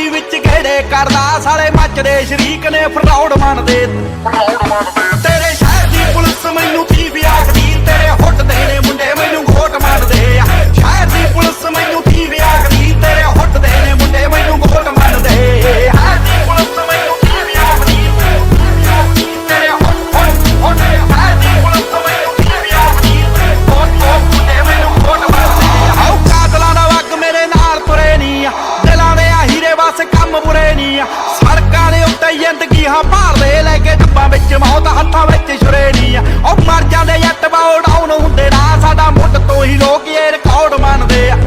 ਗਲੀ ਵਿੱਚ ਘੇੜੇ ਕਰਦਾ ਸਾਲੇ ਮੱਚਦੇ ਸ਼ਰੀਕ ਨੇ ਫਰਾਉਡ ਮੰਨਦੇ ਤੇਰੇ ਸ਼ਹਿਰ ਦੀ ਪੁਲਿਸ ਮੈਨੂੰ ਥੀਵ ਆਖਦੀ ਤੇਰੇ ਹੁੱਟਦੇ ਨੇ ਮੁੰਡੇ ਮੈਨੂੰ ਘੋਟ ਮੰਨਦੇ ਆ ਸ਼ਹਿਰ ਦੀ ਪੁਲਿਸ ਮੈਨੂੰ ਥੀਵ ਆਖਦੀ ਤੇਰੇ ਹੁੱਟਦੇ ਨੇ ਮੁੰਡੇ ਮੈਨੂੰ ਘੋਟ ਮੰਨਦੇ ਸ਼ਹਿਰ ਦੀ ਪੁਲਿਸ ਮੈਨੂੰ ਥੀਵ ਆਖਦੀ ਤੇਰੇ ਹੁੱਟ ਸ਼ਹਿਰ ਦੀ ਪੁਲਿਸ ਮੈਨੂੰ ਥੀਵ ਆਖਦੀ ਮੁੰਡੇ ਮੈਨੂੰ ਘੋਟ ਮੰਨਦੇ ਆਓ ਕਾਤਲਾਂ ਦਾ ਵਗ ਮੇਰੇ ਨਾਲ ਤੁਰੇ ਨੀ ਆ ਦਿਲਾਂ ਦੇ ਆ ਹੀਰੇ ਬਸ ਕੰਮ ਬੁਰੇ ਨੀ ਆ ਸੜਕਾਂ ਦੇ ਉੱਤੇ ਜ਼ਿੰਦਗੀ ਹਾਂ ਭਾਲਦੇ ਲੈ ਕੇ ਡੱਬਾਂ ਵਿੱਚ ਮੌਤ ਹੱਥਾਂ ਵਿੱਚ ਛੁਰੇ ਨੀ ਆ ਉਹ ਮਰ ਜਾਂਦੇ ਜੱਟ ਬਾਉ ਡਾਊਨ ਹੁੰਦੇ ਨਾ ਸਾਡਾ ਮੁੱਢ ਤੋਂ ਹੀ ਲੋਕ ਇਹ ਰਿਕਾਰਡ ਮੰਨਦੇ ਆ